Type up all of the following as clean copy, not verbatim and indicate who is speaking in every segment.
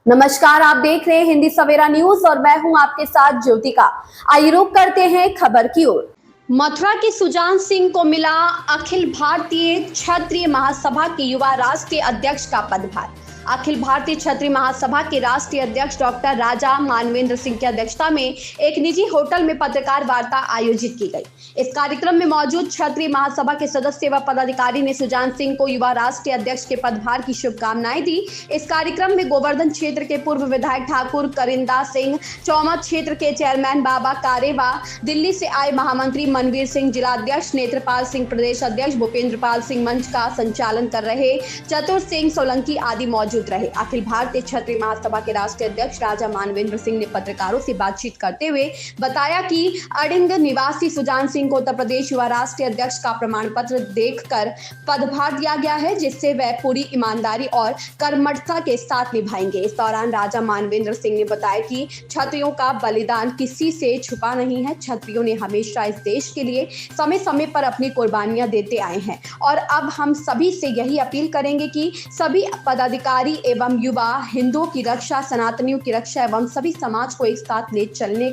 Speaker 1: नमस्कार, आप देख रहे हैं हिंदी सवेरा न्यूज और मैं हूं आपके साथ ज्योतिका। आइए रुक करते हैं खबर की ओर। मथुरा के सुजान सिंह को मिला अखिल भारतीय क्षत्रिय महासभा के युवा राष्ट्रीय अध्यक्ष का पदभार। अखिल भारतीय क्षत्रिय महासभा के राष्ट्रीय अध्यक्ष डॉक्टर राजा मानवेंद्र सिंह की अध्यक्षता में एक निजी होटल में पत्रकार वार्ता आयोजित की गई। इस कार्यक्रम में मौजूद क्षत्रिय महासभा के सदस्य व पदाधिकारी ने सुजान सिंह को युवा राष्ट्रीय अध्यक्ष के पदभार की शुभकामनाएं दी। इस कार्यक्रम में गोवर्धन क्षेत्र के पूर्व विधायक ठाकुर करिंदा सिंह, चौमत क्षेत्र के चेयरमैन बाबा कारेवा, दिल्ली से आए महामंत्री मनवीर सिंह, जिला अध्यक्ष नेत्रपाल सिंह, प्रदेश अध्यक्ष भूपेंद्र पाल सिंह, मंच का संचालन कर रहे चतुर सिंह सोलंकी आदि मौजूद रहे। अखिल भारतीय क्षत्रिय महासभा के राष्ट्रीय अध्यक्ष राजा मानवेंद्र सिंह ने पत्रकारों से बातचीत करते हुए बताया कि अडिंग निवासी सुजान सिंह को उत्तर प्रदेश युवा राष्ट्रीय अध्यक्ष का प्रमाण पत्र देखकर पदभार दिया गया है, जिससे वह पूरी ईमानदारी और कर्मठता के साथ निभाएंगे। इस दौरान राजा मानवेंद्र सिंह ने बताया कि क्षत्रियों का बलिदान किसी से छुपा नहीं है। क्षत्रियों ने हमेशा इस देश के लिए समय समय पर अपनी कुर्बानियां देते आए हैं और अब हम सभी से यही अपील करेंगे कि सभी पदाधिकारी एवं युवा हिंदुओं की रक्षा, सनातनियों की रक्षा एवं सभी समाज को एक साथ ले चलने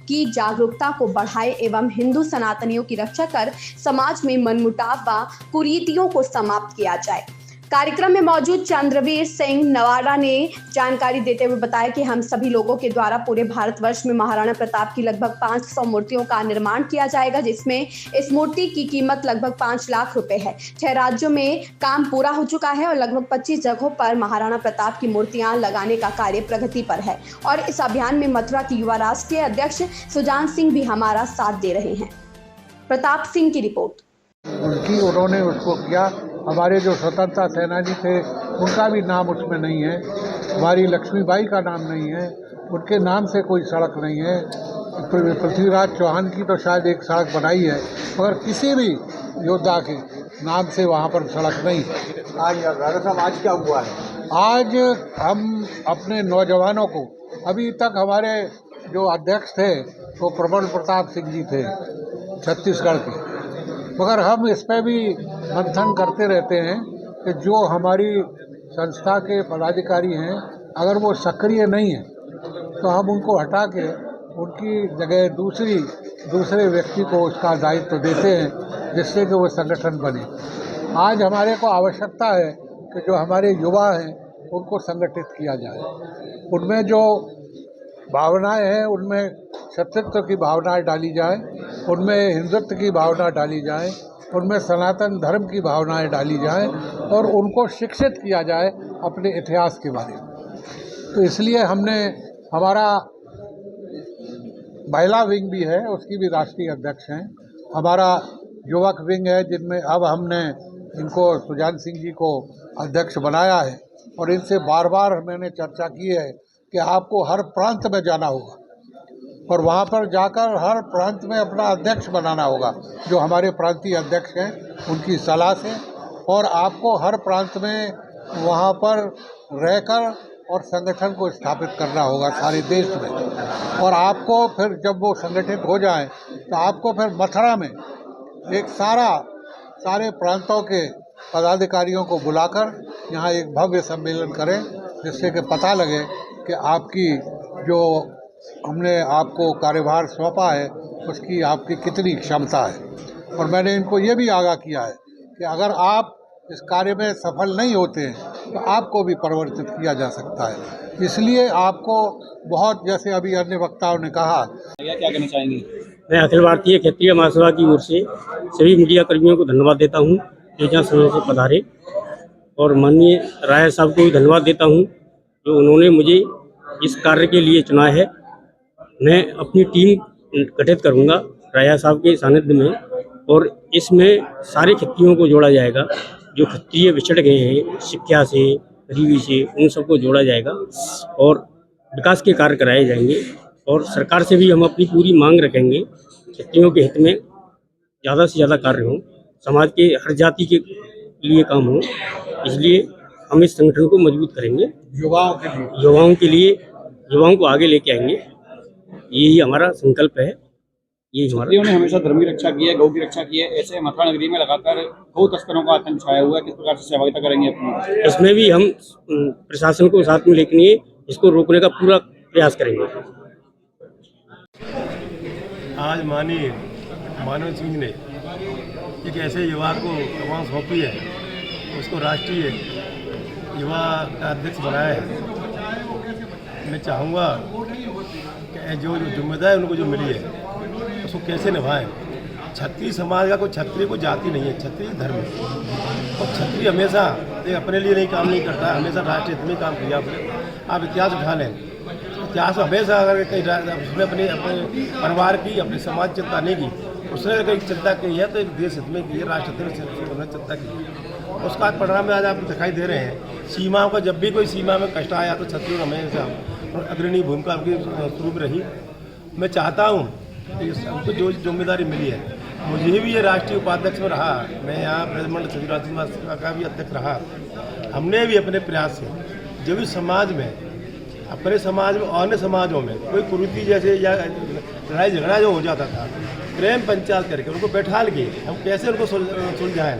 Speaker 1: की जागरूकता को बढ़ाए एवं हिंदू सनातनियों की रक्षा कर समाज में मनमुटाव व कुरीतियों को समाप्त किया जाए। कार्यक्रम में मौजूद चंद्रवीर सिंह नवारा ने जानकारी देते हुए बताया कि हम सभी लोगों के द्वारा पूरे भारतवर्ष में महाराणा प्रताप की लगभग 500 मूर्तियों का निर्माण किया जाएगा, जिसमें इस मूर्ति की कीमत लगभग 5 लाख रुपए है। 6 राज्यों में काम पूरा हो चुका है और लगभग 25 जगहों पर महाराणा प्रताप की मूर्तियां लगाने का कार्य प्रगति पर है और इस अभियान में मथुरा की युवा राष्ट्रीय अध्यक्ष सुजान सिंह भी हमारा साथ दे रहे हैं। प्रताप सिंह की रिपोर्ट।
Speaker 2: उन्होंने उसको किया। हमारे जो स्वतंत्रता सेनानी थे उनका भी नाम उसमें नहीं है, हमारी लक्ष्मीबाई का नाम नहीं है, उनके नाम से कोई सड़क नहीं है। पृथ्वीराज चौहान की तो शायद एक सड़क बनाई है, मगर किसी भी योद्धा के नाम से वहाँ पर सड़क नहीं है।
Speaker 3: आज क्या हुआ है?
Speaker 2: आज हम अपने नौजवानों को, अभी तक हमारे जो अध्यक्ष थे वो प्रबल प्रताप सिंह जी थे छत्तीसगढ़ के, मगर हम इस पर भी मंथन करते रहते हैं कि जो हमारी संस्था के पदाधिकारी हैं अगर वो सक्रिय नहीं हैं तो हम उनको हटा के उनकी जगह दूसरे व्यक्ति को उसका दायित्व देते हैं, जिससे कि वो संगठन बने। आज हमारे को आवश्यकता है कि जो हमारे युवा हैं उनको संगठित किया जाए, उनमें जो भावनाएं हैं उनमें क्षत्रित्व की भावनाएं डाली जाए, उनमें हिंदुत्व की भावना डाली जाए, उनमें सनातन धर्म की भावनाएं डाली जाए और उनको शिक्षित किया जाए अपने इतिहास के बारे में। तो इसलिए हमने हमारा महिला विंग भी है, उसकी भी राष्ट्रीय अध्यक्ष हैं, हमारा युवक विंग है जिनमें अब हमने इनको सुजान सिंह जी को अध्यक्ष बनाया है और इनसे बार बार मैंने चर्चा की है कि आपको हर प्रांत में जाना होगा और वहाँ पर जाकर हर प्रांत में अपना अध्यक्ष बनाना होगा, जो हमारे प्रांतीय अध्यक्ष हैं उनकी सलाह से, और आपको हर प्रांत में वहाँ पर रहकर और संगठन को स्थापित करना होगा सारे देश में। और आपको फिर जब वो संगठित हो जाए तो आपको फिर मथुरा में एक सारे प्रांतों के पदाधिकारियों को बुलाकर यहाँ एक भव्य सम्मेलन करें, जिससे कि पता लगे कि आपकी जो हमने आपको कार्यभार सौंपा है उसकी आपकी कितनी क्षमता है। और मैंने इनको ये भी आगाह किया है कि अगर आप इस कार्य में सफल नहीं होते हैं तो आपको भी परिवर्तित किया जा सकता है। इसलिए आपको बहुत, जैसे अभी अन्य वक्ताओं ने कहा,
Speaker 3: क्या कहना चाहेंगे?
Speaker 4: मैं अखिल भारतीय क्षत्रिय महासभा की ओर से सभी मीडिया कर्मियों को धन्यवाद देता हूँ जो जहाँ समय से पधारे, और माननीय राय साहब को भी धन्यवाद देता हूँ जो उन्होंने मुझे इस कार्य के लिए चुना है। मैं अपनी टीम गठित करूँगा राय साहब के सानिध्य में, और इसमें सारे क्षत्रियों को जोड़ा जाएगा जो क्षत्रिय बिछड़ गए हैं शिक्षा से, गरीबी से, उन सबको जोड़ा जाएगा और विकास के कार्य कराए जाएंगे। और सरकार से भी हम अपनी पूरी मांग रखेंगे क्षत्रियों के हित में ज़्यादा से ज़्यादा कार्य हों, समाज के हर जाति के लिए काम हो। इसलिए हम इस संगठन को मजबूत करेंगे, युवाओं को आगे लेके आएंगे। यही हमारा संकल्प है। ये
Speaker 3: क्षत्रियों ने हमेशा धर्म की रक्षा की है, गौ की रक्षा की है, ऐसे मथुरा नगरी में लगातार गौ तस्करों का आतंक छाया हुआ है, किस प्रकार से सहभागिता करेंगे अपनी?
Speaker 4: इसमें भी हम प्रशासन को साथ में लेके इसको रोकने का पूरा प्रयास करेंगे।
Speaker 5: आज माननीय मानव सिंह ने एक ऐसे युवा को आवाज़ सौंपी है, उसको राष्ट्रीय युवा का अध्यक्ष बनाया है। मैं चाहूँगा कि जो जिम्मेदारी उनको जो मिली है उसको कैसे निभाएं। क्षत्रिय समाज का कोई क्षत्रिय को जाति नहीं है, क्षत्रिय धर्म है। और क्षत्रिय हमेशा अपने लिए नहीं काम नहीं करता, हमेशा राष्ट्र हित में काम किया। आप इतिहास उठा लें, इतिहास हमेशा अगर कहीं उसने अपने परिवार की, अपने समाज चिंता नहीं की, उसने कहीं चिंता की है तो एक देश हित में की है, राष्ट्र हित में उन्होंने चिंता की है। उसका परिणाम में आज आपको दिखाई दे रहे हैं। सीमाओं का जब भी कोई सीमा में कष्ट आया तो क्षत्रिय हमेशा अग्रणी भूमिका उनकी स्वरूप रही। मैं चाहता हूँ कि हमको जो जिम्मेदारी मिली है, मुझे भी ये राष्ट्रीय उपाध्यक्ष में रहा, मैं यहाँ ब्रजमंडल संघ का भी अध्यक्ष रहा। हमने भी अपने प्रयास से जो भी समाज में, अपने समाज में और अन्य समाजों में कोई कुरीति जैसे या लड़ाई झगड़ा जो हो जाता था, प्रेम पंचायत करके उनको बैठा के हम कैसे उनको सुलझाएं,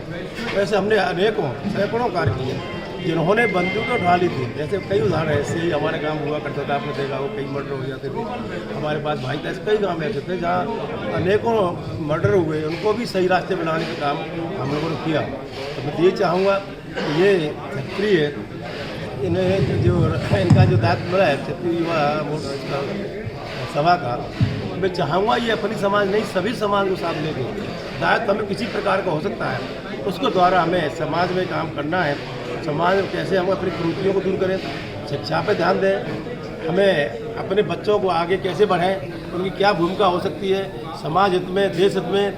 Speaker 5: वैसे हमने अनेकों सैकड़ों कार्य किए। जिन्होंने बंदूकें उठा ली थी, जैसे कई उदाहरण ऐसे ही हमारे काम हुआ करता था, आपने देखा हो कई मर्डर हो जाते थे हमारे पास भाई था। कई गाँव ऐसे थे जहाँ अनेकों मर्डर हुए, उनको भी सही रास्ते बनाने का काम हम लोगों ने किया। तो मैं ये चाहूँगा कि ये क्षत्रिय इन्हें जो इनका जो दायित्व मिला है क्षत्रिय युवा सभा का, मैं चाहूँगा ये अपनी समाज नहीं सभी समाज को साथ लेके दायित्व हमें किसी प्रकार का हो सकता है, उसके द्वारा हमें समाज में काम करना है। समाज में कैसे हम अपनी कुरीतियों को दूर करें, शिक्षा पे ध्यान दें, हमें अपने बच्चों को आगे कैसे बढ़ाएं, उनकी क्या भूमिका हो सकती है समाज हित में, देश हित में,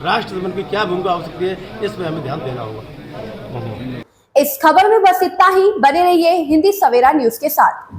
Speaker 5: राष्ट्र हित में उनकी क्या भूमिका हो सकती है, इस पर हमें ध्यान देना होगा।
Speaker 1: इस खबर में बस इतना ही। बने रहिए हिंदी सवेरा न्यूज के साथ।